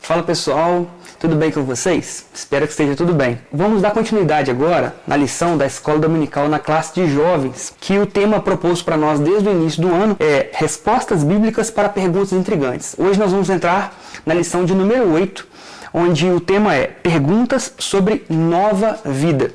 Fala pessoal, tudo bem com vocês? Espero que esteja tudo bem. Vamos dar continuidade agora na lição da Escola Dominical na classe de jovens, que o tema proposto para nós desde o início do ano é Respostas Bíblicas para Perguntas Intrigantes. Hoje nós vamos entrar na lição de número 8, onde o tema é Perguntas sobre Nova Vida.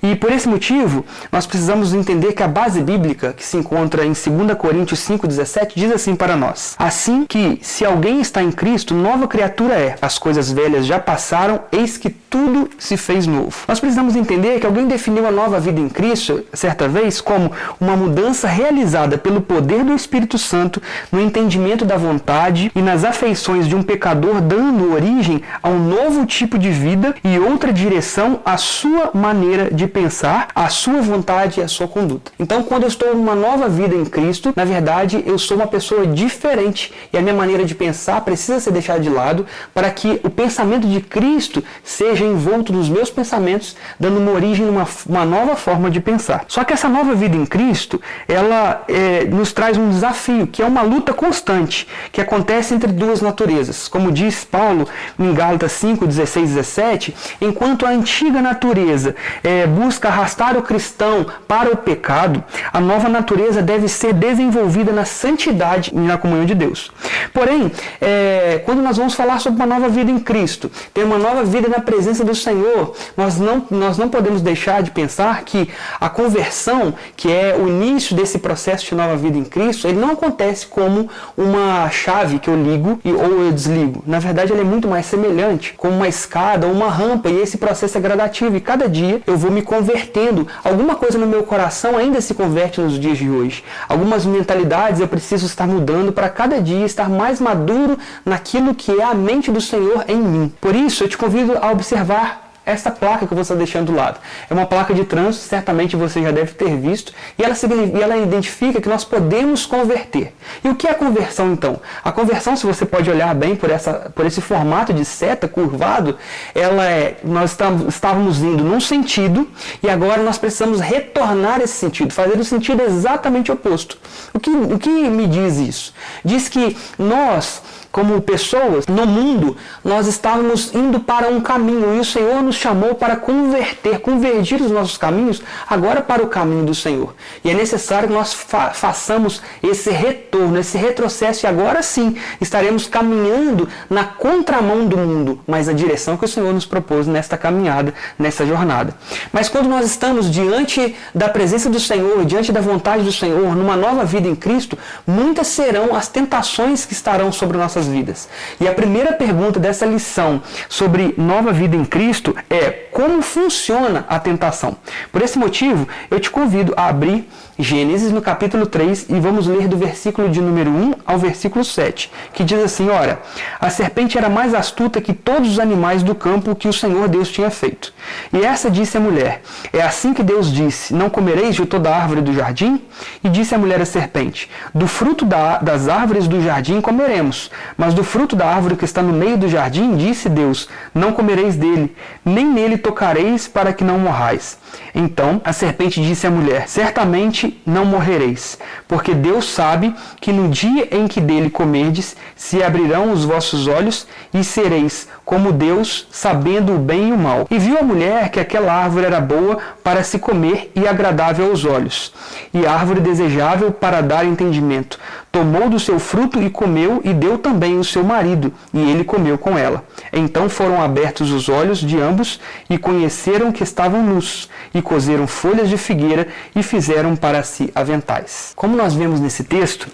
E por esse motivo, nós precisamos entender que a base bíblica, que se encontra em 2 Coríntios 5,17, diz assim para nós: assim que, se alguém está em Cristo, nova criatura é. As coisas velhas já passaram, eis que tudo se fez novo. Nós precisamos entender que alguém definiu a nova vida em Cristo, certa vez, como uma mudança realizada pelo poder do Espírito Santo no entendimento da vontade e nas afeições de um pecador, dando origem a um novo tipo de vida e outra direção à sua maneira de pensar, a sua vontade e a sua conduta. Então, quando eu estou numa nova vida em Cristo, na verdade, eu sou uma pessoa diferente e a minha maneira de pensar precisa ser deixada de lado para que o pensamento de Cristo seja envolto nos meus pensamentos, dando uma origem a uma nova forma de pensar. Só que essa nova vida em Cristo, ela nos traz um desafio, que é uma luta constante, que acontece entre duas naturezas. Como diz Paulo em Gálatas 5, 16 e 17, enquanto a antiga natureza busca arrastar o cristão para o pecado, a nova natureza deve ser desenvolvida na santidade e na comunhão de Deus. Porém, quando nós vamos falar sobre uma nova vida em Cristo, ter uma nova vida na presença do Senhor, nós não podemos deixar de pensar que a conversão, que é o início desse processo de nova vida em Cristo, ele não acontece como uma chave que eu ligo ou eu desligo. Na verdade, ele é muito mais semelhante, como uma escada ou uma rampa, e esse processo é gradativo, e cada dia eu vou me convertendo. Alguma coisa no meu coração ainda se converte nos dias de hoje. Algumas mentalidades eu preciso estar mudando para cada dia estar mais maduro naquilo que é a mente do Senhor em mim. Por isso, eu te convido a observar essa placa que eu vou estar deixando do lado. É uma placa de trânsito, certamente você já deve ter visto, e ela identifica que nós podemos converter. E o que é a conversão, então? A conversão, se você pode olhar bem por esse formato de seta curvado, nós estávamos indo num sentido, e agora nós precisamos retornar esse sentido, fazer o sentido exatamente oposto. O que me diz isso? Diz que nós, como pessoas, no mundo, nós estávamos indo para um caminho e o Senhor nos chamou para convergir os nossos caminhos agora para o caminho do Senhor. E é necessário que nós façamos esse retorno, esse retrocesso, e agora sim estaremos caminhando na contramão do mundo, mas na direção que o Senhor nos propôs nesta caminhada, nessa jornada. Mas quando nós estamos diante da presença do Senhor, diante da vontade do Senhor, numa nova vida em Cristo, muitas serão as tentações que estarão sobre nossas vidas. E a primeira pergunta dessa lição sobre nova vida em Cristo é: como funciona a tentação? Por esse motivo, eu te convido a abrir Gênesis no capítulo 3 e vamos ler do versículo de número 1 ao versículo 7, que diz assim: ora, a serpente era mais astuta que todos os animais do campo que o Senhor Deus tinha feito. E essa disse à mulher: é assim que Deus disse, não comereis de toda árvore do jardim? E disse a mulher à serpente: do fruto das árvores do jardim comeremos, mas do fruto da árvore que está no meio do jardim, disse Deus, não comereis dele, nem nele tocareis, para que não morrais. Então a serpente disse à mulher: certamente não morrereis, porque Deus sabe que no dia em que dele comerdes, se abrirão os vossos olhos e sereis como Deus, sabendo o bem e o mal. E viu a mulher que aquela árvore era boa para se comer e agradável aos olhos, e árvore desejável para dar entendimento. Tomou do seu fruto e comeu, e deu também o seu marido, e ele comeu com ela. Então foram abertos os olhos de ambos, e conheceram que estavam nus, e cozeram folhas de figueira, e fizeram para si aventais. Como nós vemos nesse texto,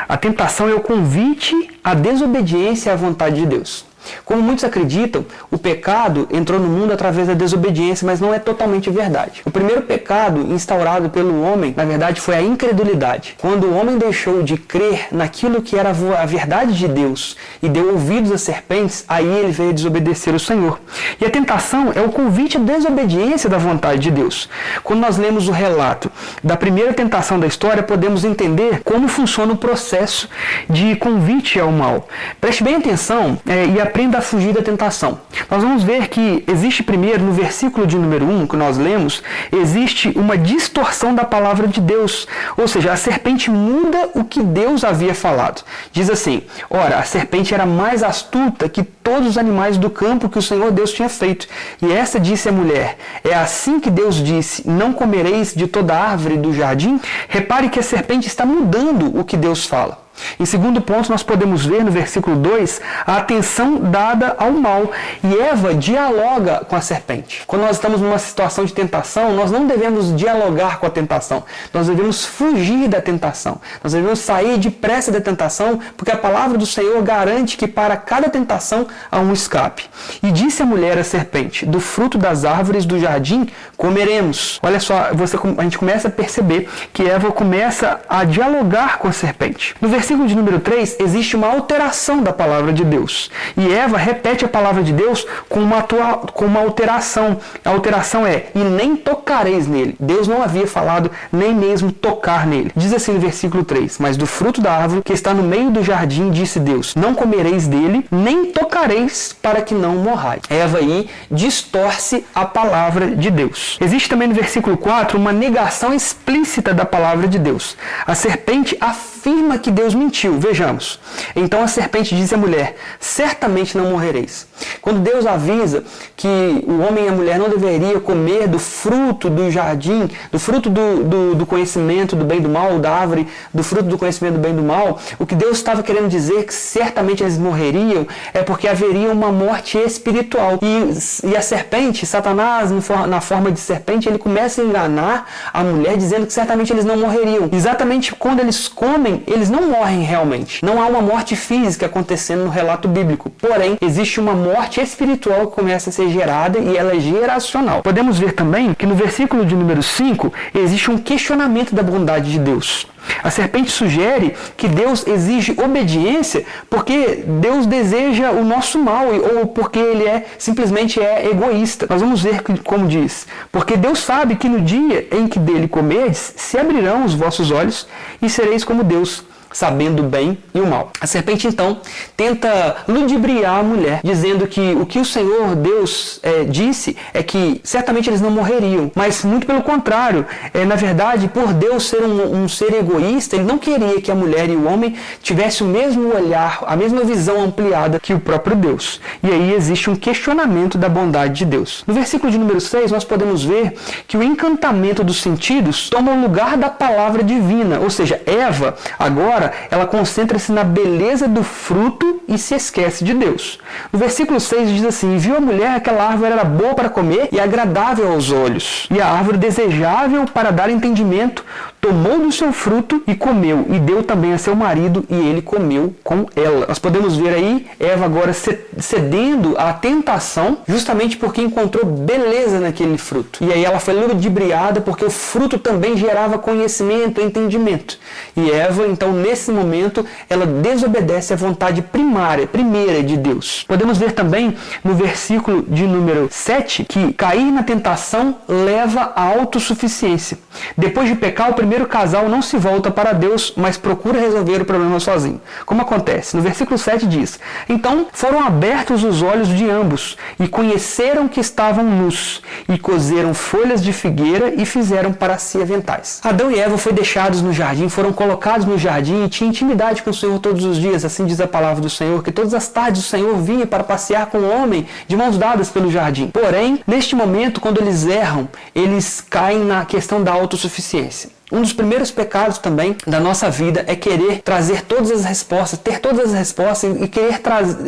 a tentação é o convite à desobediência à vontade de Deus. Como muitos acreditam, o pecado entrou no mundo através da desobediência, mas não é totalmente verdade. O primeiro pecado instaurado pelo homem, na verdade, foi a incredulidade. Quando o homem deixou de crer naquilo que era a verdade de Deus e deu ouvidos às serpentes, aí ele veio desobedecer o Senhor. E a tentação é o convite à desobediência da vontade de Deus. Quando nós lemos o relato da primeira tentação da história, podemos entender como funciona o processo de convite ao mal. Preste bem atenção e aprenda a fugir da tentação. Nós vamos ver que existe primeiro, no versículo de número 1, que nós lemos, existe uma distorção da palavra de Deus. Ou seja, a serpente muda o que Deus havia falado. Diz assim: ora, a serpente era mais astuta que todos os animais do campo que o Senhor Deus tinha feito. E essa disse à mulher: é assim que Deus disse, não comereis de toda árvore do jardim? Repare que a serpente está mudando o que Deus fala. Em segundo ponto, nós podemos ver no versículo 2 a atenção dada ao mal. E Eva dialoga com a serpente. Quando nós estamos numa situação de tentação, nós não devemos dialogar com a tentação. Nós devemos fugir da tentação. Nós devemos sair depressa da tentação, porque a palavra do Senhor garante que para cada tentação há um escape. E disse a mulher à serpente: do fruto das árvores do jardim comeremos. Olha só, a gente começa a perceber que Eva começa a dialogar com a serpente. No versículo de número 3, existe uma alteração da palavra de Deus. E Eva repete a palavra de Deus com uma alteração. A alteração é: e nem tocareis nele. Deus não havia falado nem mesmo tocar nele. Diz assim no versículo 3: mas do fruto da árvore que está no meio do jardim, disse Deus, não comereis dele, nem tocareis, para que não morrais. Eva aí distorce a palavra de Deus. Existe também no versículo 4 uma negação explícita da palavra de Deus. A serpente afirma que Deus mentiu. Vejamos. Então a serpente diz à mulher: certamente não morrereis. Quando Deus avisa que o homem e a mulher não deveriam comer do fruto do jardim, do fruto do conhecimento do bem e do mal, da árvore, do fruto do conhecimento do bem e do mal, o que Deus estava querendo dizer que certamente eles morreriam é porque haveria uma morte espiritual. E a serpente, Satanás, na forma de serpente, ele começa a enganar a mulher dizendo que certamente eles não morreriam. Exatamente quando eles comem, eles não morrem realmente. Não há uma morte física acontecendo no relato bíblico. Porém, existe uma morte espiritual que começa a ser gerada e ela é geracional. Podemos ver também que no versículo de número 5 existe um questionamento da bondade de Deus. A serpente sugere que Deus exige obediência porque Deus deseja o nosso mal ou porque ele simplesmente é egoísta. Nós vamos ver como diz: porque Deus sabe que no dia em que dele comerdes, se abrirão os vossos olhos e sereis como Deus, sabendo o bem e o mal. A serpente então tenta ludibriar a mulher, dizendo que o que o Senhor Deus disse é que certamente eles não morreriam, mas muito pelo contrário, na verdade, por Deus ser um ser egoísta, ele não queria que a mulher e o homem tivessem o mesmo olhar, a mesma visão ampliada que o próprio Deus. E aí existe um questionamento da bondade de Deus. No versículo de número 6, nós podemos ver que o encantamento dos sentidos toma o lugar da palavra divina, ou seja, Eva agora ela concentra-se na beleza do fruto e se esquece de Deus. No versículo 6 diz assim: viu a mulher que aquela árvore era boa para comer e agradável aos olhos, e a árvore desejável para dar entendimento, tomou do seu fruto e comeu, e deu também a seu marido, e ele comeu com ela. Nós podemos ver aí Eva agora cedendo à tentação, justamente porque encontrou beleza naquele fruto. E aí ela foi ludibriada porque o fruto também gerava conhecimento, entendimento. E Eva, então, nesse momento, ela desobedece à vontade primeira de Deus. Podemos ver também no versículo de número 7 que cair na tentação leva à autossuficiência. Depois de pecar, o primeiro casal não se volta para Deus, mas procura resolver o problema sozinho. Como acontece? No versículo 7 diz: então foram abertos os olhos de ambos, e conheceram que estavam nus, e cozeram folhas de figueira e fizeram para si aventais. Adão e Eva foram deixados no jardim, foram colocados no jardim e tinham intimidade com o Senhor todos os dias. Assim diz a palavra do Senhor, que todas as tardes o Senhor vinha para passear com o homem de mãos dadas pelo jardim. Porém, neste momento, quando eles erram, eles caem na questão da autossuficiência. Um dos primeiros pecados também da nossa vida é querer trazer todas as respostas, ter todas as respostas e querer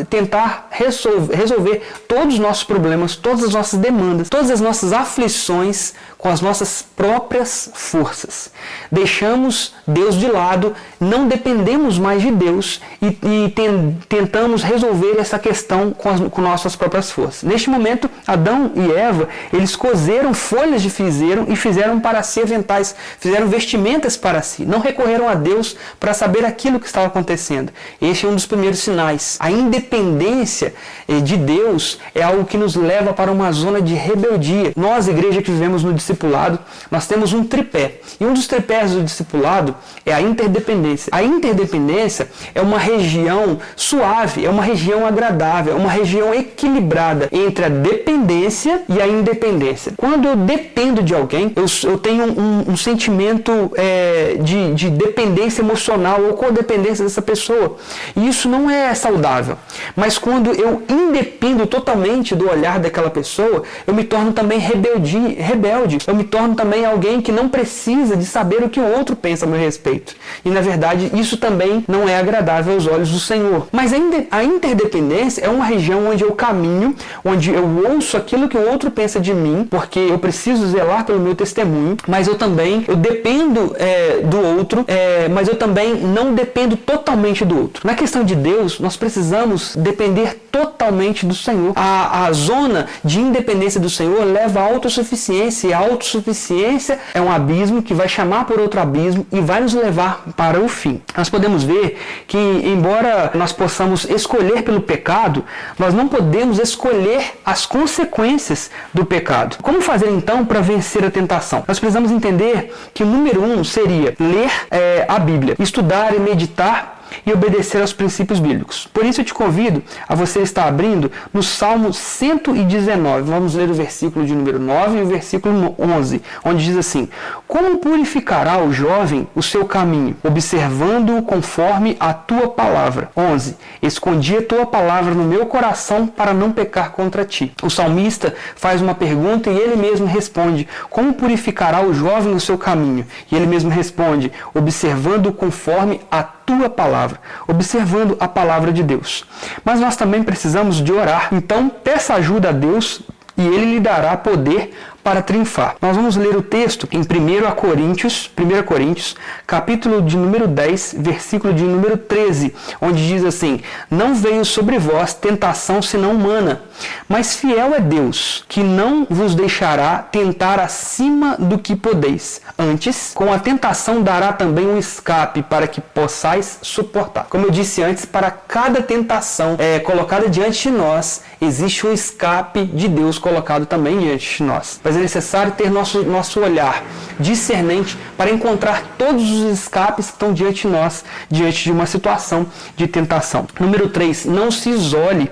tentar resolver todos os nossos problemas, todas as nossas demandas, todas as nossas aflições com as nossas próprias forças. Deixamos Deus de lado, não dependemos mais de Deus e tentamos resolver essa questão com nossas próprias forças. Neste momento, Adão e Eva, eles cozeram folhas de fizeram e fizeram para si aventais, fizeram vestimentas para si, não recorreram a Deus para saber aquilo que estava acontecendo. Este é um dos primeiros sinais. A independência de Deus é algo que nos leva para uma zona de rebeldia. Nós, igreja que vivemos no discipulado, nós temos um tripé. E um dos tripés do discipulado é a interdependência. A interdependência é uma região suave, é uma região agradável, é uma região equilibrada entre a dependência e a independência. Quando eu dependo de alguém, eu tenho um sentimento de dependência emocional ou codependência dessa pessoa. E isso não é saudável. Mas quando eu independo totalmente do olhar daquela pessoa, eu me torno também rebelde. Eu me torno também alguém que não precisa de saber o que o outro pensa a meu respeito. E na verdade, isso também não é agradável aos olhos do Senhor. Mas a interdependência é uma região onde eu caminho, onde eu ouço aquilo que o outro pensa de mim, porque eu preciso zelar pelo meu testemunho, mas eu dependo do outro, mas eu também não dependo totalmente do outro. Na questão de Deus, nós precisamos depender totalmente do Senhor. A zona de independência do Senhor leva à autossuficiência, e a autossuficiência é um abismo que vai chamar por outro abismo e vai nos levar para o fim. Nós podemos ver que, embora nós possamos escolher pelo pecado, nós não podemos escolher as consequências do pecado. Como fazer então para vencer a tentação? Nós precisamos entender que o número 1 seria ler a Bíblia, estudar e meditar e obedecer aos princípios bíblicos. Por isso eu te convido a você estar abrindo no Salmo 119. Vamos ler o versículo de número 9 e o versículo 11, onde diz assim: como purificará o jovem o seu caminho, observando-o conforme a tua palavra. 11. Escondi a tua palavra no meu coração para não pecar contra ti. O salmista faz uma pergunta e ele mesmo responde: como purificará o jovem o seu caminho? E ele mesmo responde: observando-o conforme a tua palavra, observando a palavra de Deus. Mas nós também precisamos de orar. Então, peça ajuda a Deus e Ele lhe dará poder para triunfar. Nós vamos ler o texto em 1 Coríntios, capítulo de número 10, versículo de número 13, onde diz assim: não veio sobre vós tentação senão humana, mas fiel é Deus, que não vos deixará tentar acima do que podeis. Antes, com a tentação dará também um escape para que possais suportar. Como eu disse antes, para cada tentação colocada diante de nós, existe um escape de Deus colocado também diante de nós. Mas é necessário ter nosso olhar discernente para encontrar todos os escapes que estão diante de nós, diante de uma situação de tentação. Número 3, não se isole,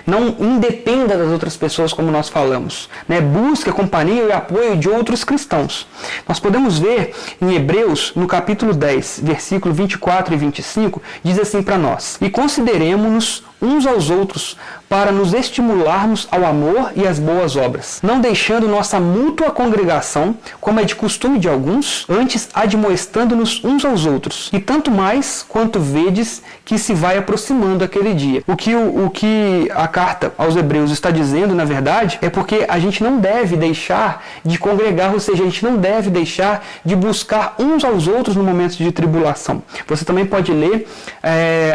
não independa das outras pessoas, como nós falamos. Busque a companhia e apoio de outros cristãos. Nós podemos ver em Hebreus, no capítulo 10, versículo 24 e 25, diz assim para nós: e consideremo-nos uns aos outros para nos estimularmos ao amor e às boas obras, não deixando nossa mútua congregação, como é de costume de alguns, antes admoestando-nos uns aos outros, e tanto mais quanto vedes que se vai aproximando aquele dia. O que a carta aos Hebreus está dizendo, na verdade, é porque a gente não deve deixar de congregar, ou seja, a gente não deve deixar de buscar uns aos outros no momento de tribulação. Você também pode ler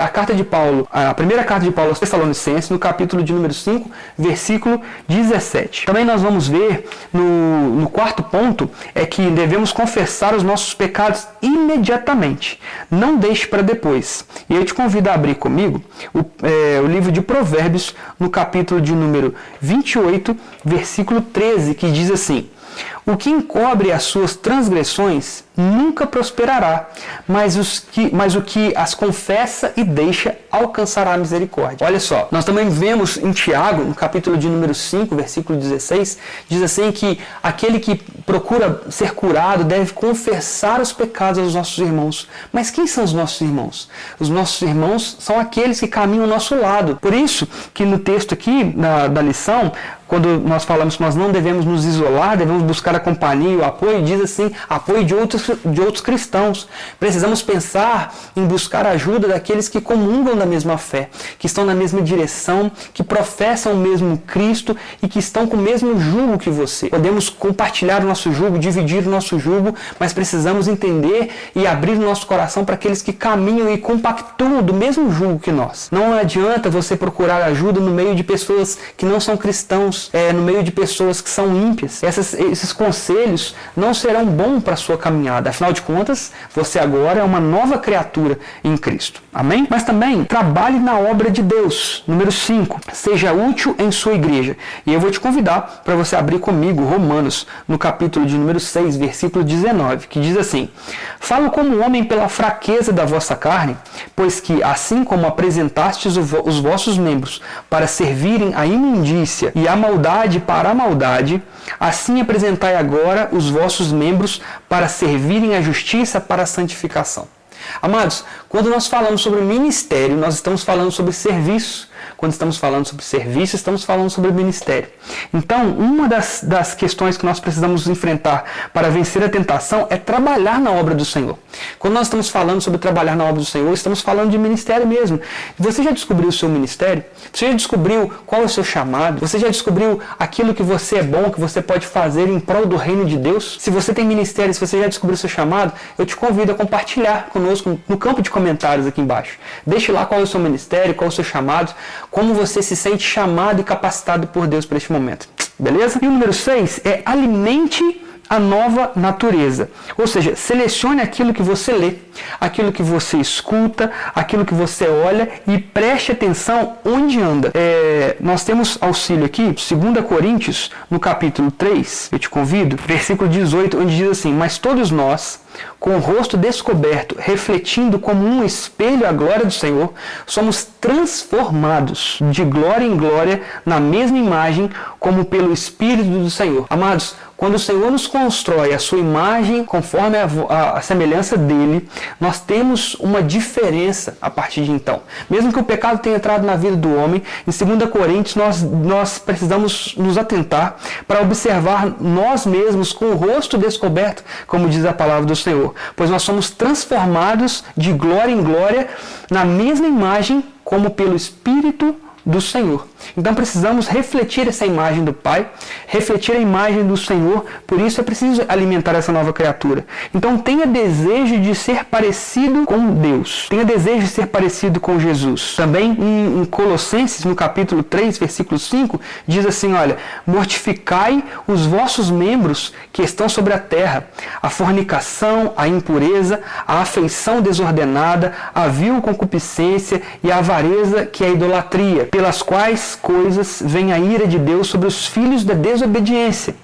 a carta de Paulo, a primeira carta de Paulo aos Tessalonicenses, no capítulo de número 5, versículo 17. Também nós vamos ver no quarto ponto, é que devemos confessar os nossos pecados imediatamente. Não deixe para depois. E eu te convido a abrir comigo o livro de Provérbios, no capítulo de número 28, versículo 13, que diz assim: o que encobre as suas transgressões nunca prosperará, mas o que as confessa e deixa alcançará a misericórdia. Olha só, nós também vemos em Tiago, no capítulo de número 5, versículo 16, diz assim que aquele que procura ser curado deve confessar os pecados aos nossos irmãos. Mas quem são os nossos irmãos? Os nossos irmãos são aqueles que caminham ao nosso lado. Por isso que no texto aqui da lição, quando nós falamos que nós não devemos nos isolar, devemos buscar a companhia e o apoio, diz assim, apoio de outros cristãos. Precisamos pensar em buscar a ajuda daqueles que comungam da mesma fé, que estão na mesma direção, que professam o mesmo Cristo e que estão com o mesmo jugo que você. Podemos compartilhar o nosso jugo, dividir o nosso jugo, mas precisamos entender e abrir o nosso coração para aqueles que caminham e compactuam do mesmo jugo que nós. Não adianta você procurar ajuda no meio de pessoas que não são cristãos, no meio de pessoas que são ímpias. Esses com conselhos não serão bons para a sua caminhada. Afinal de contas, você agora é uma nova criatura em Cristo. Amém? Mas também trabalhe na obra de Deus. Número 5. Seja útil em sua igreja. E eu vou te convidar para você abrir comigo Romanos, no capítulo de número 6, versículo 19, que diz assim: Falo como homem pela fraqueza da vossa carne, pois que, assim como apresentastes os vossos membros para servirem à imundícia e a maldade para a maldade, assim apresentai agora os vossos membros para servirem à justiça para a santificação. Amados, quando nós falamos sobre ministério, nós estamos falando sobre serviço. Quando estamos falando sobre serviço, estamos falando sobre ministério. Então, uma das questões que nós precisamos enfrentar para vencer a tentação é trabalhar na obra do Senhor. Quando nós estamos falando sobre trabalhar na obra do Senhor, estamos falando de ministério mesmo. Você já descobriu o seu ministério? Você já descobriu qual é o seu chamado? Você já descobriu aquilo que você é bom, que você pode fazer em prol do reino de Deus? Se você tem ministério, se você já descobriu o seu chamado, eu te convido a compartilhar conosco no campo de comentários aqui embaixo. Deixe lá qual é o seu ministério, qual é o seu chamado, como você se sente chamado e capacitado por Deus para este momento. Beleza? E o número 6 é alimente a nova natureza. Ou seja, selecione aquilo que você lê, aquilo que você escuta, aquilo que você olha e preste atenção onde anda. Nós temos auxílio aqui, 2 Coríntios, no capítulo 3, eu te convido, versículo 18, onde diz assim: Mas todos nós, com o rosto descoberto, refletindo como um espelho a glória do Senhor, somos transformados de glória em glória na mesma imagem como pelo Espírito do Senhor. Amados, quando o Senhor nos constrói a sua imagem conforme a semelhança dele, nós temos uma diferença a partir de então. Mesmo que o pecado tenha entrado na vida do homem, em 2 Coríntios nós precisamos nos atentar para observar nós mesmos com o rosto descoberto, como diz a palavra do Senhor. Pois nós somos transformados de glória em glória na mesma imagem como pelo Espírito do Senhor. Então precisamos refletir essa imagem do Pai, refletir a imagem do Senhor, por isso é preciso alimentar essa nova criatura. Então tenha desejo de ser parecido com Deus, tenha desejo de ser parecido com Jesus. Também em Colossenses, no capítulo 3, versículo 5, diz assim, olha, mortificai os vossos membros que estão sobre a terra, a fornicação, a impureza, a afeição desordenada, a vil concupiscência e a avareza que é a idolatria, pelas quais coisas vem a ira de Deus sobre os filhos da desobediência,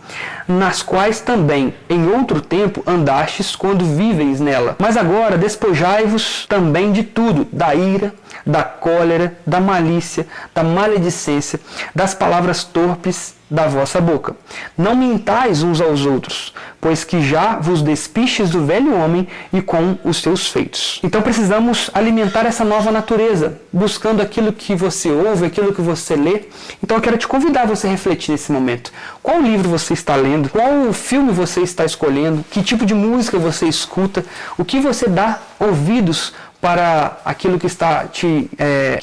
nas quais também em outro tempo andastes quando víveis nela. Mas agora despojai-vos também de tudo, da ira, da cólera, da malícia, da maledicência, das palavras torpes da vossa boca. Não mintais uns aos outros, pois que já vos despistes do velho homem e com os seus feitos. Então precisamos alimentar essa nova natureza, buscando aquilo que você ouve, aquilo que você lê. Então eu quero te convidar a você refletir nesse momento. Qual livro você está lendo? Qual filme você está escolhendo? Que tipo de música você escuta? O que você dá ouvidos para aquilo que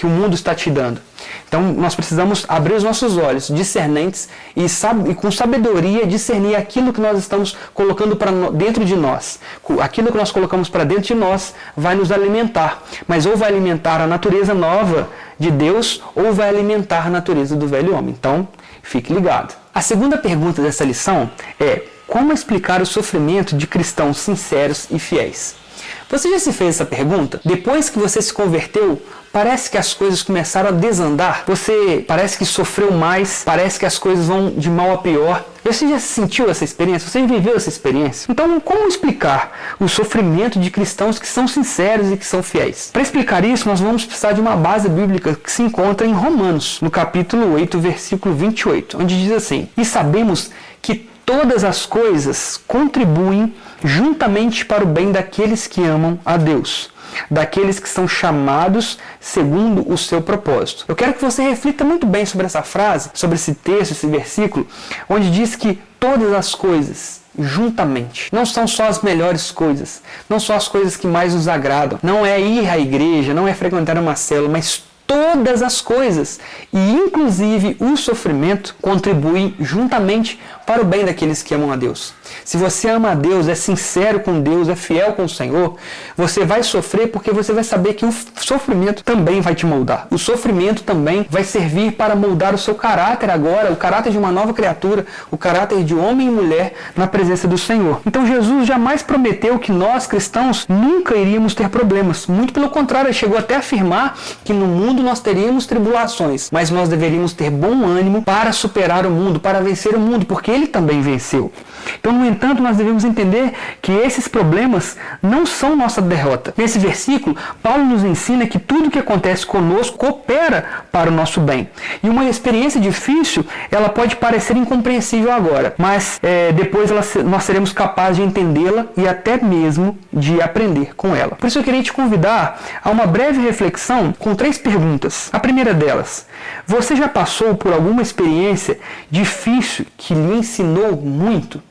o mundo está te dando? Então nós precisamos abrir os nossos olhos discernentes e com sabedoria discernir aquilo que nós estamos colocando para dentro de nós. Aquilo que nós colocamos para dentro de nós vai nos alimentar, mas ou vai alimentar a natureza nova de Deus ou vai alimentar a natureza do velho homem. Então fique ligado. A segunda pergunta dessa lição é: como explicar o sofrimento de cristãos sinceros e fiéis? Você já se fez essa pergunta? Depois que você se converteu, parece que as coisas começaram a desandar? Você parece que sofreu mais? Parece que as coisas vão de mal a pior? Você já sentiu essa experiência? Você viveu essa experiência? Então, como explicar o sofrimento de cristãos que são sinceros e que são fiéis? Para explicar isso, nós vamos precisar de uma base bíblica que se encontra em Romanos, no capítulo 8, versículo 28, onde diz assim: E sabemos que todas as coisas contribuem juntamente para o bem daqueles que amam a Deus, daqueles que são chamados segundo o seu propósito. Eu quero que você reflita muito bem sobre essa frase, sobre esse texto, esse versículo, onde diz que todas as coisas juntamente. Não são só as melhores coisas, não só as coisas que mais nos agradam, não é ir à igreja, não é frequentar uma célula, mas todas as coisas, e inclusive o sofrimento, contribuem juntamente para o bem daqueles que amam a Deus. Se você ama a Deus, é sincero com Deus, é fiel com o Senhor, você vai sofrer porque você vai saber que o sofrimento também vai te moldar. O sofrimento também vai servir para moldar o seu caráter agora, o caráter de uma nova criatura, o caráter de homem e mulher na presença do Senhor. Então Jesus jamais prometeu que nós, cristãos, nunca iríamos ter problemas. Muito pelo contrário, ele chegou até a afirmar que no mundo nós teríamos tribulações, mas nós deveríamos ter bom ânimo para superar o mundo, para vencer o mundo, porque ele também venceu. Então, no entanto, nós devemos entender que esses problemas não são nossa derrota. Nesse versículo, Paulo nos ensina que tudo que acontece conosco coopera para o nosso bem. E uma experiência difícil, ela pode parecer incompreensível agora, mas depois nós seremos capazes de entendê-la e até mesmo de aprender com ela. Por isso eu queria te convidar a uma breve reflexão com 3 perguntas. A primeira delas: você já passou por alguma experiência difícil que lhe ensinou muito?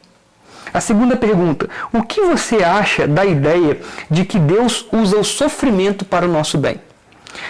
A segunda pergunta: o que você acha da ideia de que Deus usa o sofrimento para o nosso bem?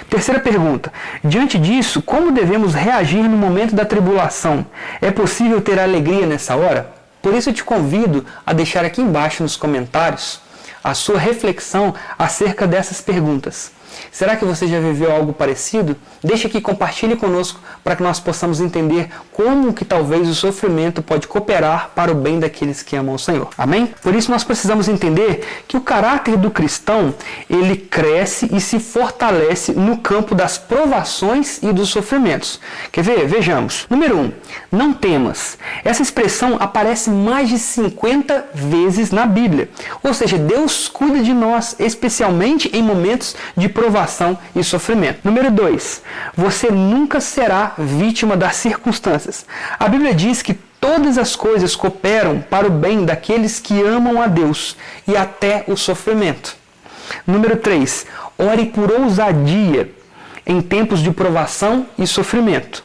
Terceira pergunta: diante disso, como devemos reagir no momento da tribulação? É possível ter alegria nessa hora? Por isso eu te convido a deixar aqui embaixo nos comentários a sua reflexão acerca dessas perguntas. Será que você já viveu algo parecido? Deixe aqui, compartilhe conosco para que nós possamos entender como que talvez o sofrimento pode cooperar para o bem daqueles que amam o Senhor. Amém? Por isso nós precisamos entender que o caráter do cristão, ele cresce e se fortalece no campo das provações e dos sofrimentos. Quer ver? Vejamos. Número 1. Não temas. Essa expressão aparece mais de 50 vezes na Bíblia. Ou seja, Deus cuida de nós, especialmente em momentos de provação e sofrimento. Número 2. Você nunca será vítima das circunstâncias. A Bíblia diz que todas as coisas cooperam para o bem daqueles que amam a Deus e até o sofrimento. Número 3. Ore por ousadia em tempos de provação e sofrimento.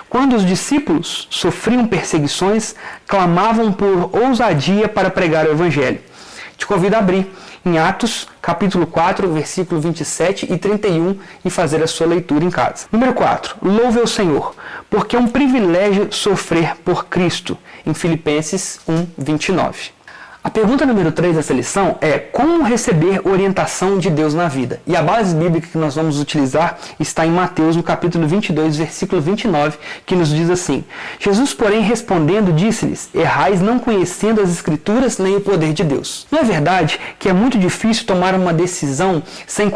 Quando os discípulos sofriam perseguições, clamavam por ousadia para pregar o Evangelho. Te convido a abrir em Atos, capítulo 4, versículo 27 e 31 e fazer a sua leitura em casa. Número 4. Louve ao Senhor, porque é um privilégio sofrer por Cristo, em Filipenses 1, 29. A pergunta número 3 dessa lição é: como receber orientação de Deus na vida? E a base bíblica que nós vamos utilizar está em Mateus, no capítulo 22, versículo 29, que nos diz assim: Jesus, porém, respondendo, disse-lhes: errais não conhecendo as Escrituras nem o poder de Deus. Não é verdade que é muito difícil tomar uma decisão sem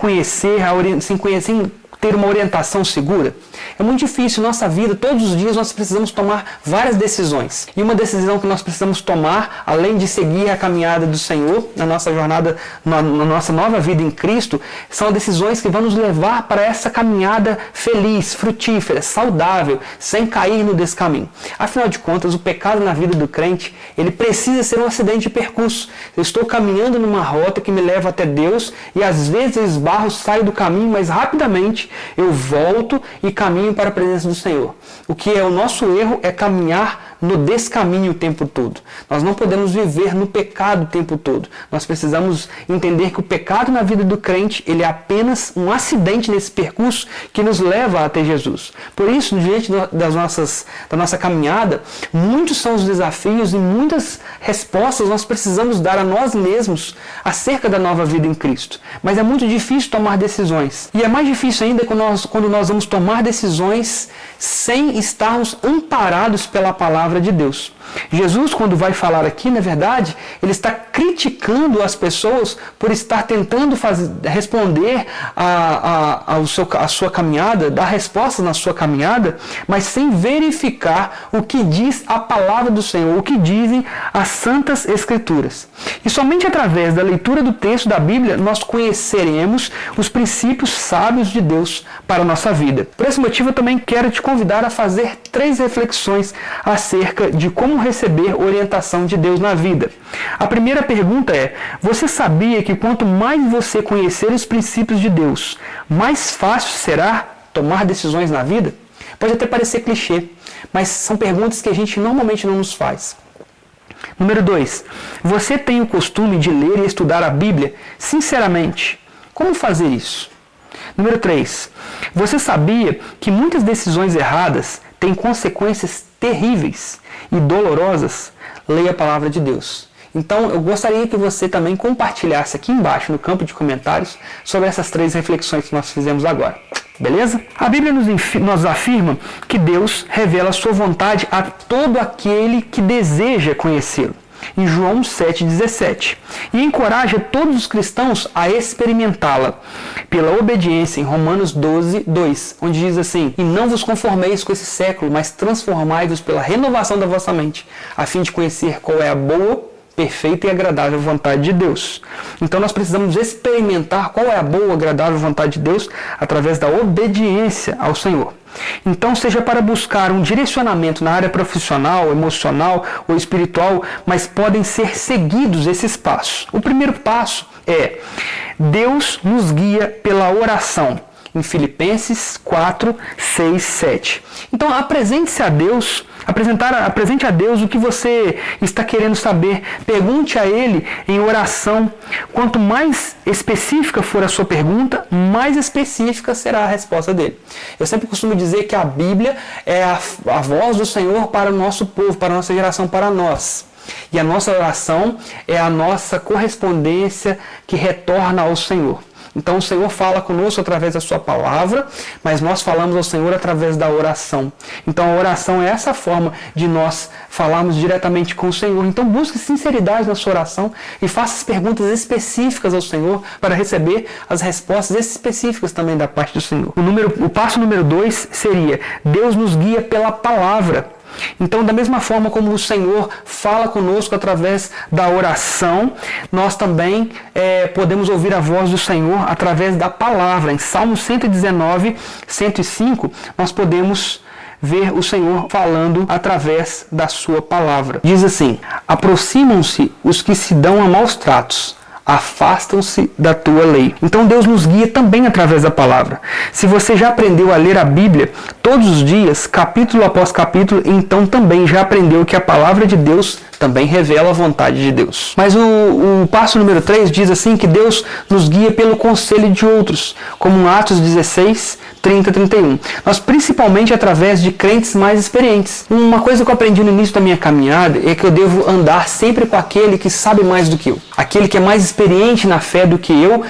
ter uma orientação segura? É muito difícil. Nossa vida, todos os dias, nós precisamos tomar várias decisões. E uma decisão que nós precisamos tomar, além de seguir a caminhada do Senhor, na nossa jornada, na nossa nova vida em Cristo, são decisões que vão nos levar para essa caminhada feliz, frutífera, saudável, sem cair no descaminho. Afinal de contas, o pecado na vida do crente, ele precisa ser um acidente de percurso. Eu estou caminhando numa rota que me leva até Deus e às vezes eu esbarro, saio do caminho, mas rapidamente eu volto e caminho para a presença do Senhor. O que é o nosso erro é caminhar no descaminho o tempo todo. Nós não podemos viver no pecado o tempo todo. Nós precisamos entender que o pecado na vida do crente, ele é apenas um acidente nesse percurso que nos leva até Jesus. Por isso, diante da nossa caminhada, muitos são os desafios e muitas respostas nós precisamos dar a nós mesmos acerca da nova vida em Cristo. Mas é muito difícil tomar decisões. E é mais difícil ainda quando nós vamos tomar decisões sem estarmos amparados pela palavra de Deus. Jesus, quando vai falar aqui, na verdade, ele está criticando as pessoas por estar tentando responder a sua caminhada, dar respostas na sua caminhada, mas sem verificar o que diz a palavra do Senhor, o que dizem as Santas Escrituras. E somente através da leitura do texto da Bíblia nós conheceremos os princípios sábios de Deus para a nossa vida. Por esse motivo eu também quero te convidar a fazer 3 reflexões acerca de como receber orientação de Deus na vida. A primeira pergunta é: você sabia que quanto mais você conhecer os princípios de Deus, mais fácil será tomar decisões na vida? Pode até parecer clichê, mas são perguntas que a gente normalmente não nos faz. Número 2. Você tem o costume de ler e estudar a Bíblia sinceramente? Como fazer isso? Número 3. Você sabia que muitas decisões erradas têm consequências terríveis e dolorosas? Leia a palavra de Deus. Então, eu gostaria que você também compartilhasse aqui embaixo, no campo de comentários, sobre essas 3 reflexões que nós fizemos agora. Beleza? A Bíblia nos afirma que Deus revela a sua vontade a todo aquele que deseja conhecê-lo, em João 7,17, e encoraja todos os cristãos a experimentá-la pela obediência, em Romanos 12:2, onde diz assim: e não vos conformeis com esse século, mas transformai-vos pela renovação da vossa mente, a fim de conhecer qual é a boa, perfeita e agradável vontade de Deus. Então nós precisamos experimentar qual é a boa, agradável vontade de Deus através da obediência ao Senhor. Então, seja para buscar um direcionamento na área profissional, emocional ou espiritual, mas podem ser seguidos esses passos. O primeiro passo é: Deus nos guia pela oração, em Filipenses 4, 6, 7. Então, apresente a Deus o que você está querendo saber. Pergunte a Ele em oração. Quanto mais específica for a sua pergunta, mais específica será a resposta dele. Eu sempre costumo dizer que a Bíblia é a voz do Senhor para o nosso povo, para a nossa geração, para nós. E a nossa oração é a nossa correspondência que retorna ao Senhor. Então o Senhor fala conosco através da sua palavra, mas nós falamos ao Senhor através da oração. Então a oração é essa forma de nós falarmos diretamente com o Senhor. Então busque sinceridade na sua oração e faça as perguntas específicas ao Senhor para receber as respostas específicas também da parte do Senhor. O passo número 2 seria: Deus nos guia pela palavra. Então, da mesma forma como o Senhor fala conosco através da oração, nós também podemos ouvir a voz do Senhor através da palavra. Em Salmo 119, 105, nós podemos ver o Senhor falando através da sua palavra. Diz assim: aproximam-se os que se dão a maus tratos, afastam-se da tua lei. Então Deus nos guia também através da palavra. Se você já aprendeu a ler a Bíblia todos os dias, capítulo após capítulo, então também já aprendeu que a palavra de Deus também revela a vontade de Deus. Mas o passo número 3 diz assim que Deus nos guia pelo conselho de outros, como em Atos 16, 30, 31. Nós principalmente através de crentes mais experientes. Uma coisa que eu aprendi no início da minha caminhada é que eu devo andar sempre com aquele que sabe mais do que eu. Aquele que é mais experiente na fé do que eu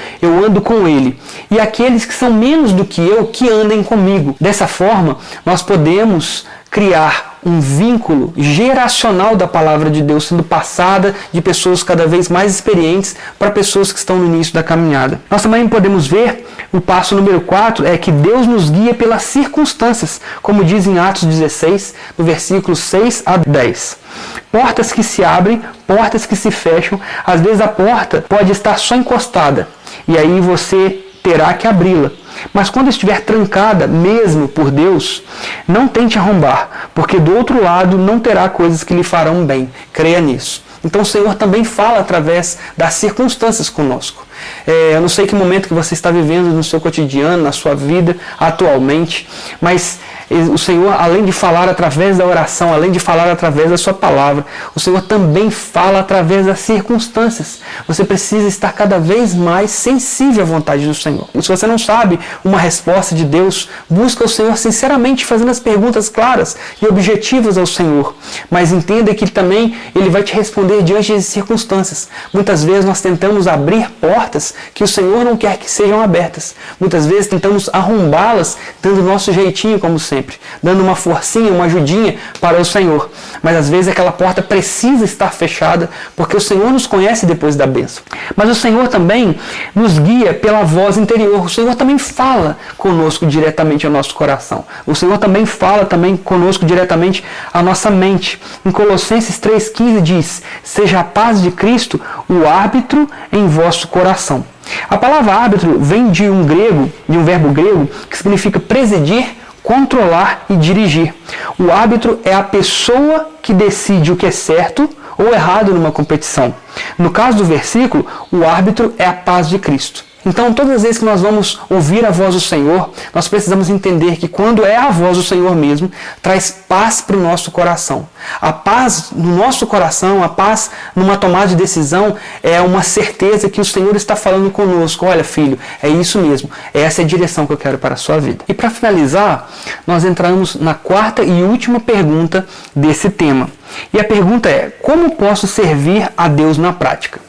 ando com ele. E aqueles que são menos do que eu, que andem comigo. Dessa forma, nós podemos criar um vínculo geracional da palavra de Deus sendo passada de pessoas cada vez mais experientes para pessoas que estão no início da caminhada. Nós também podemos ver o passo número 4 é que Deus nos guia pelas circunstâncias, como diz em Atos 16, no versículo 6 a 10. Portas que se abrem, portas que se fecham, às vezes a porta pode estar só encostada e aí você terá que abri-la. Mas quando estiver trancada, mesmo por Deus, não tente arrombar, porque do outro lado não terá coisas que lhe farão bem. Creia nisso. Então o Senhor também fala através das circunstâncias conosco. Eu não sei que momento que você está vivendo no seu cotidiano, na sua vida atualmente, mas o Senhor, além de falar através da oração, além de falar através da sua palavra, o Senhor também fala através das circunstâncias. Você precisa estar cada vez mais sensível à vontade do Senhor. E se você não sabe uma resposta de Deus, busca o Senhor sinceramente, fazendo as perguntas claras e objetivas ao Senhor. Mas entenda que também Ele vai te responder diante das circunstâncias. Muitas vezes nós tentamos abrir portas que o Senhor não quer que sejam abertas. Muitas vezes tentamos arrombá-las dando o nosso jeitinho, como sempre, dando uma forcinha, uma ajudinha para o Senhor. Mas às vezes aquela porta precisa estar fechada, porque o Senhor nos conhece depois da bênção. Mas o Senhor também nos guia pela voz interior. O Senhor também fala conosco diretamente ao nosso coração. O Senhor também fala conosco diretamente à nossa mente. Em Colossenses 3,15 diz: seja a paz de Cristo o árbitro em vosso coração. A palavra árbitro vem de um verbo grego que significa presidir, controlar e dirigir. O árbitro é a pessoa que decide o que é certo ou errado numa competição. No caso do versículo, o árbitro é a paz de Cristo. Então, todas as vezes que nós vamos ouvir a voz do Senhor, nós precisamos entender que quando é a voz do Senhor mesmo, traz paz para o nosso coração. A paz no nosso coração, a paz numa tomada de decisão, é uma certeza que o Senhor está falando conosco. Olha, filho, é isso mesmo. Essa é a direção que eu quero para a sua vida. E para finalizar, nós entramos na quarta e última pergunta desse tema. E a pergunta é: como posso servir a Deus na prática?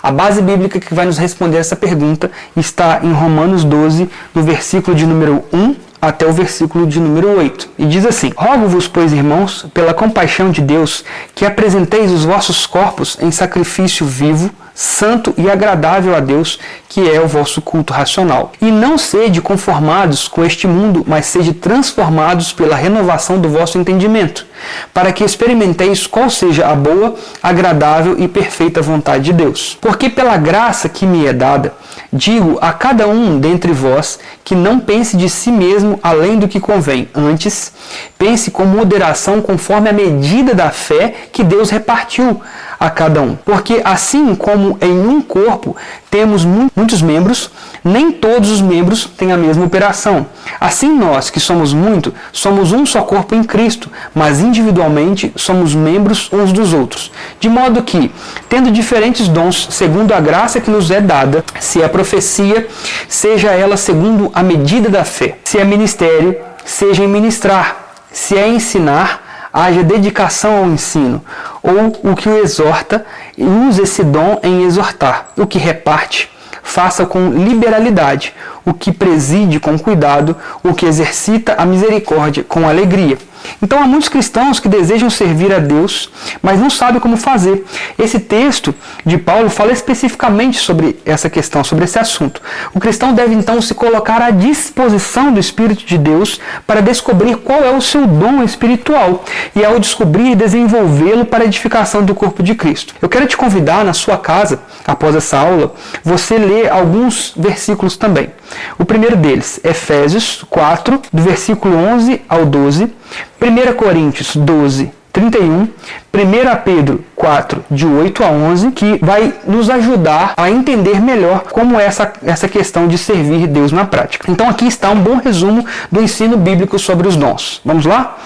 A base bíblica que vai nos responder essa pergunta está em Romanos 12, do versículo de número 1 até o versículo de número 8. E diz assim: Rogo-vos, pois, irmãos, pela compaixão de Deus, que apresenteis os vossos corpos em sacrifício vivo, santo e agradável a Deus, que é o vosso culto racional. E não sede conformados com este mundo, mas sede transformados pela renovação do vosso entendimento, para que experimenteis qual seja a boa, agradável e perfeita vontade de Deus. Porque pela graça que me é dada, digo a cada um dentre vós que não pense de si mesmo além do que convém. Antes, pense com moderação conforme a medida da fé que Deus repartiu a cada um. Porque assim como em um corpo temos muitos membros, nem todos os membros têm a mesma operação. Assim nós, que somos muito, somos um só corpo em Cristo, mas individualmente somos membros uns dos outros. De modo que, tendo diferentes dons segundo a graça que nos é dada, se é profecia, seja ela segundo a medida da fé. Se é ministério, seja em ministrar. Se é ensinar, haja dedicação ao ensino, ou o que o exorta, use esse dom em exortar. O que reparte, faça com liberalidade. O que preside com cuidado, o que exercita a misericórdia com alegria. Então há muitos cristãos que desejam servir a Deus, mas não sabem como fazer. Esse texto de Paulo fala especificamente sobre essa questão, sobre esse assunto. O cristão deve então se colocar à disposição do Espírito de Deus para descobrir qual é o seu dom espiritual e, ao descobrir, desenvolvê-lo para a edificação do corpo de Cristo. Eu quero te convidar na sua casa, após essa aula, você ler alguns versículos também. O primeiro deles, Efésios 4, do versículo 11 ao 12, 1 Coríntios 12, 31, 1 Pedro 4, de 8 a 11, que vai nos ajudar a entender melhor como é essa questão de servir Deus na prática. Então aqui está um bom resumo do ensino bíblico sobre os dons. Vamos lá?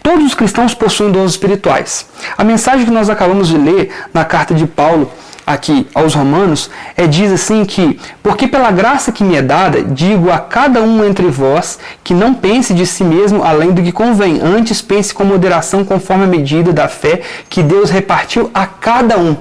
Todos os cristãos possuem dons espirituais. A mensagem que nós acabamos de ler na carta de Paulo aqui aos Romanos, diz assim que: porque pela graça que me é dada, digo a cada um entre vós que não pense de si mesmo além do que convém, antes pense com moderação conforme a medida da fé que Deus repartiu a cada um.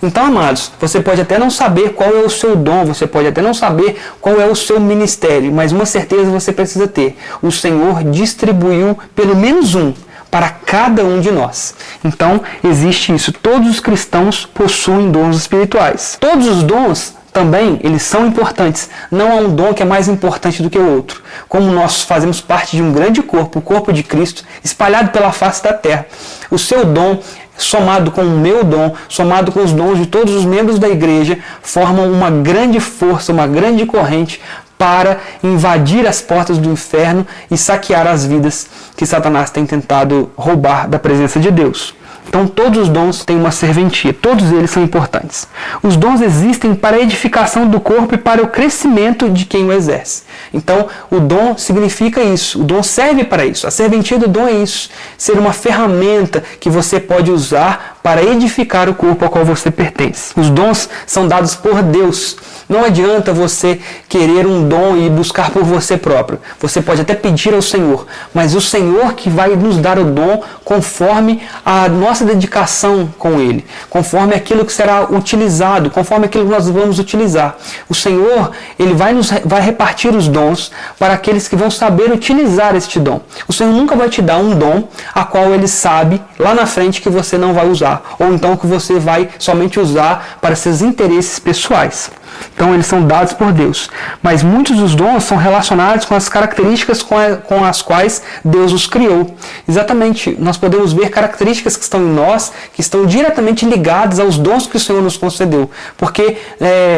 Então, amados, você pode até não saber qual é o seu dom, você pode até não saber qual é o seu ministério, mas uma certeza você precisa ter: o Senhor distribuiu pelo menos um para cada um de nós. Então, existe isso. Todos os cristãos possuem dons espirituais. Todos os dons também, eles são importantes. Não há um dom que é mais importante do que o outro. Como nós fazemos parte de um grande corpo, o corpo de Cristo, espalhado pela face da terra, o seu dom, somado com o meu dom, somado com os dons de todos os membros da igreja, formam uma grande força, uma grande corrente para invadir as portas do inferno e saquear as vidas que Satanás tem tentado roubar da presença de Deus. Então todos os dons têm uma serventia, todos eles são importantes. Os dons existem para a edificação do corpo e para o crescimento de quem o exerce. Então o dom significa isso, o dom serve para isso. A serventia do dom é isso, ser uma ferramenta que você pode usar para edificar o corpo ao qual você pertence. Os dons são dados por Deus. Não adianta você querer um dom e buscar por você próprio. Você pode até pedir ao Senhor, mas o Senhor que vai nos dar o dom conforme a nossa dedicação com Ele, conforme aquilo que será utilizado, conforme aquilo que nós vamos utilizar. O Senhor, Ele vai repartir os dons para aqueles que vão saber utilizar este dom. O Senhor nunca vai te dar um dom a qual Ele sabe lá na frente que você não vai usar, ou então que você vai somente usar para seus interesses pessoais. Então eles são dados por Deus. Mas muitos dos dons são relacionados com as características com as quais Deus os criou. Exatamente, nós podemos ver características que estão em nós, que estão diretamente ligadas aos dons que o Senhor nos concedeu, porque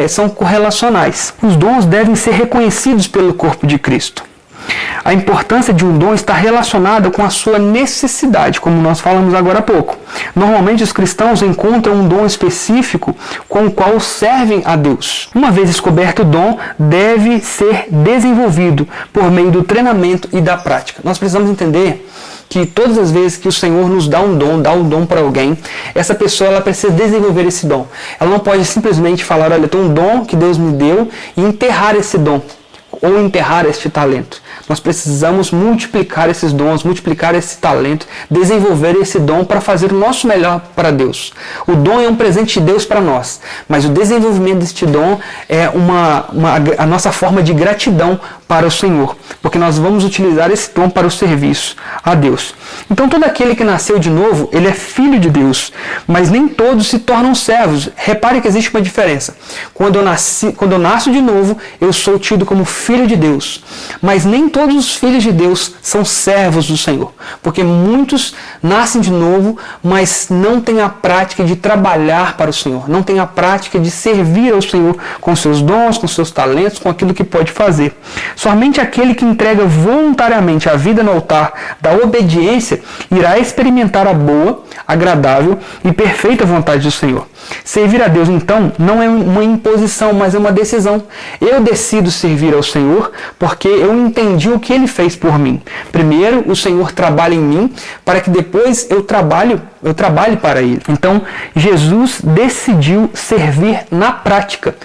são correlacionais. Os dons devem ser reconhecidos pelo corpo de Cristo. A importância de um dom está relacionada com a sua necessidade, como nós falamos agora há pouco. Normalmente os cristãos encontram um dom específico com o qual servem a Deus. Uma vez descoberto o dom, deve ser desenvolvido por meio do treinamento e da prática. Nós precisamos entender que todas as vezes que o Senhor nos dá um dom para alguém, essa pessoa ela precisa desenvolver esse dom. Ela não pode simplesmente falar, olha, eu tenho um dom que Deus me deu e enterrar esse dom ou enterrar este talento. Nós precisamos multiplicar esses dons, multiplicar esse talento, desenvolver esse dom para fazer o nosso melhor para Deus. O dom é um presente de Deus para nós, mas o desenvolvimento deste dom é a nossa forma de gratidão para o Senhor, porque nós vamos utilizar esse dom para o serviço a Deus. Então todo aquele que nasceu de novo, ele é filho de Deus, mas nem todos se tornam servos. Repare que existe uma diferença. Quando eu nasço de novo, eu sou tido como filho de Deus, mas nem todos os filhos de Deus são servos do Senhor, porque muitos nascem de novo, mas não têm a prática de trabalhar para o Senhor, não têm a prática de servir ao Senhor com seus dons, com seus talentos, com aquilo que pode fazer. Somente aquele que entrega voluntariamente a vida no altar da obediência irá experimentar a boa, agradável e perfeita vontade do Senhor. Servir a Deus, então, não é uma imposição, mas é uma decisão. Eu decido servir ao Senhor porque eu entendi o que Ele fez por mim. Primeiro, o Senhor trabalha em mim para que depois eu trabalhe para Ele. Então, Jesus decidiu servir na prática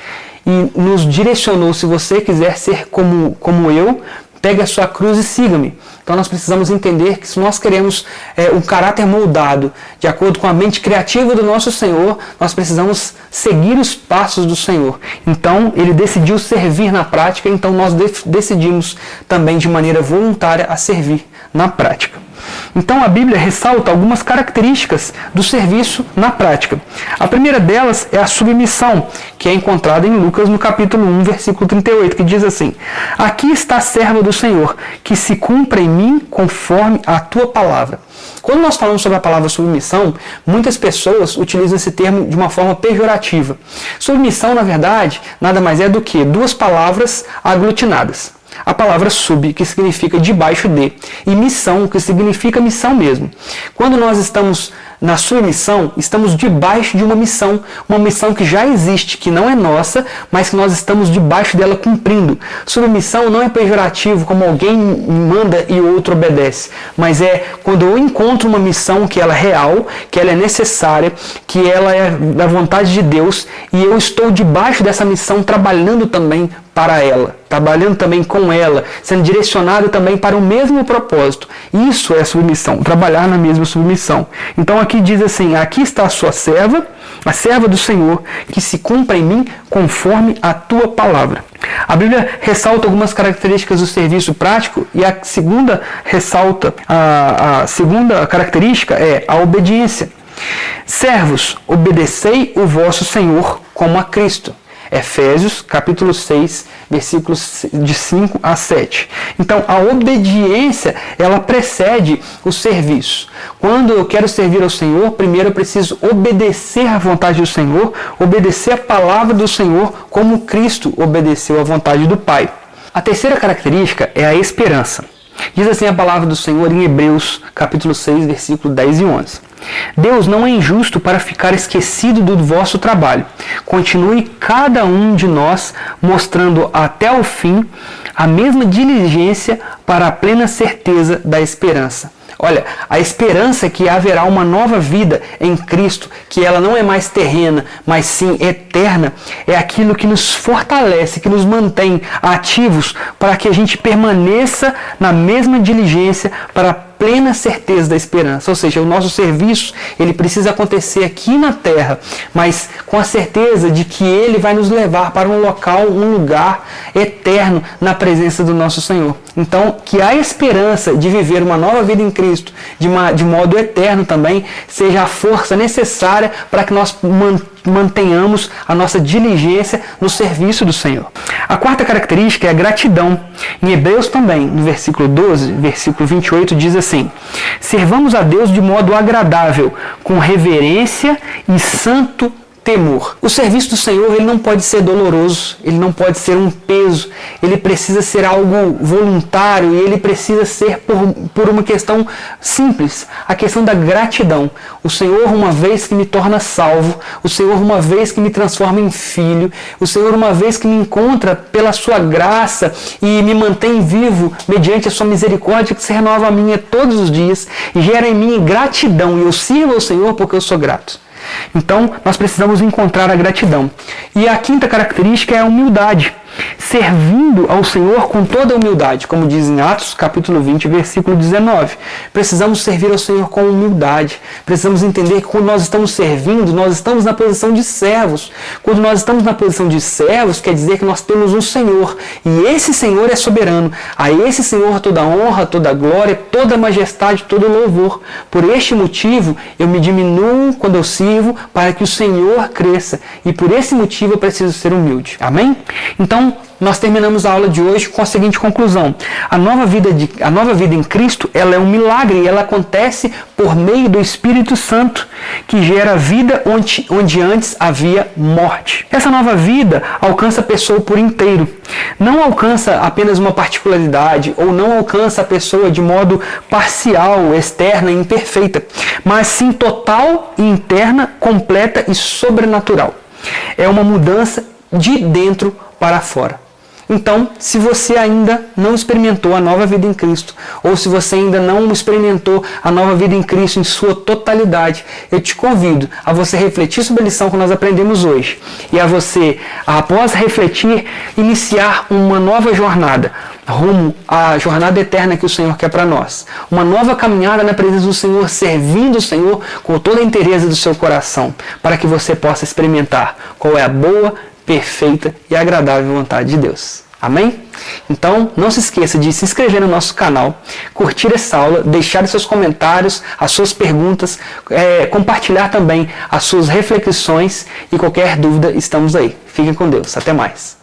e nos direcionou, se você quiser ser como eu, pegue a sua cruz e siga-me. Então nós precisamos entender que se nós queremos um caráter moldado de acordo com a mente criativa do nosso Senhor, nós precisamos seguir os passos do Senhor. Então Ele decidiu servir na prática, então nós decidimos também de maneira voluntária a servir na prática. Então a Bíblia ressalta algumas características do serviço na prática. A primeira delas é a submissão, que é encontrada em Lucas no capítulo 1, versículo 38, que diz assim: aqui está a serva do Senhor, que se cumpra em mim conforme a tua palavra. Quando nós falamos sobre a palavra submissão, muitas pessoas utilizam esse termo de uma forma pejorativa. Submissão, na verdade, nada mais é do que duas palavras aglutinadas. A palavra sub, que significa debaixo de, e missão, que significa missão mesmo. Quando nós estamos na submissão, estamos debaixo de uma missão que já existe, que não é nossa, mas que nós estamos debaixo dela cumprindo. Submissão não é pejorativo, como alguém manda e o outro obedece, mas é quando eu encontro uma missão que ela é real, que ela é necessária, que ela é da vontade de Deus, e eu estou debaixo dessa missão trabalhando também para ela, trabalhando também com ela, sendo direcionado também para o mesmo propósito. Isso é submissão, trabalhar na mesma submissão. Então aqui diz assim: aqui está a sua serva, a serva do Senhor, que se cumpra em mim conforme a tua palavra. A Bíblia ressalta algumas características do serviço prático e a segunda segunda característica é a obediência. Servos, obedecei o vosso Senhor como a Cristo. Efésios, capítulo 6, versículos de 5 a 7. Então, a obediência, ela precede o serviço. Quando eu quero servir ao Senhor, primeiro eu preciso obedecer à vontade do Senhor, obedecer a palavra do Senhor, como Cristo obedeceu à vontade do Pai. A terceira característica é a esperança. Diz assim a palavra do Senhor em Hebreus, capítulo 6, versículo 10 e 11. Deus não é injusto para ficar esquecido do vosso trabalho. Continue cada um de nós mostrando até o fim a mesma diligência para a plena certeza da esperança. Olha, a esperança é que haverá uma nova vida em Cristo, que ela não é mais terrena, mas sim eterna, é aquilo que nos fortalece, que nos mantém ativos para que a gente permaneça na mesma diligência para a plena certeza da esperança. Ou seja, o nosso serviço, ele precisa acontecer aqui na terra, mas com a certeza de que ele vai nos levar para um local, um lugar eterno na presença do nosso Senhor. Então, que a esperança de viver uma nova vida em Cristo, de modo eterno também, seja a força necessária para que nós mantenhamos a nossa diligência no serviço do Senhor. A quarta característica é a gratidão. Em Hebreus também, no versículo 12, versículo 28, diz assim: servamos a Deus de modo agradável, com reverência e santo temor. O serviço do Senhor, ele não pode ser doloroso, ele não pode ser um peso, ele precisa ser algo voluntário e ele precisa ser por uma questão simples, a questão da gratidão. O Senhor, uma vez que me torna salvo, o Senhor, uma vez que me transforma em filho, o Senhor, uma vez que me encontra pela sua graça e me mantém vivo mediante a sua misericórdia que se renova a minha todos os dias e gera em mim gratidão, e eu sirvo ao Senhor porque eu sou grato. Então, nós precisamos encontrar a gratidão. E a quinta característica é a humildade. Servindo ao Senhor com toda a humildade, como diz em Atos capítulo 20, versículo 19. Precisamos servir ao Senhor com humildade. Precisamos entender que quando nós estamos servindo, nós estamos na posição de servos. Quando nós estamos na posição de servos, quer dizer que nós temos um Senhor. E esse Senhor é soberano. A esse Senhor toda honra, toda glória, toda majestade, todo louvor. Por este motivo, eu me diminuo quando eu sirvo para que o Senhor cresça. E por esse motivo eu preciso ser humilde. Amém? Então, nós terminamos a aula de hoje com a seguinte conclusão. A nova vida em Cristo, ela é um milagre e ela acontece por meio do Espírito Santo, que gera vida onde antes havia morte. Essa nova vida alcança a pessoa por inteiro. Não alcança apenas uma particularidade ou não alcança a pessoa de modo parcial, externa e imperfeita, mas sim total e interna, completa e sobrenatural. É uma mudança de dentro para fora. Então, se você ainda não experimentou a nova vida em Cristo, ou se você ainda não experimentou a nova vida em Cristo em sua totalidade, eu te convido a você refletir sobre a lição que nós aprendemos hoje e a você, após refletir, iniciar uma nova jornada rumo à jornada eterna que o Senhor quer para nós. Uma nova caminhada na presença do Senhor, servindo o Senhor com toda a inteireza do seu coração, para que você possa experimentar qual é a boa, perfeita e agradável vontade de Deus. Amém? Então, não se esqueça de se inscrever no nosso canal, curtir essa aula, deixar os seus comentários, as suas perguntas, compartilhar também as suas reflexões e qualquer dúvida, estamos aí. Fiquem com Deus. Até mais.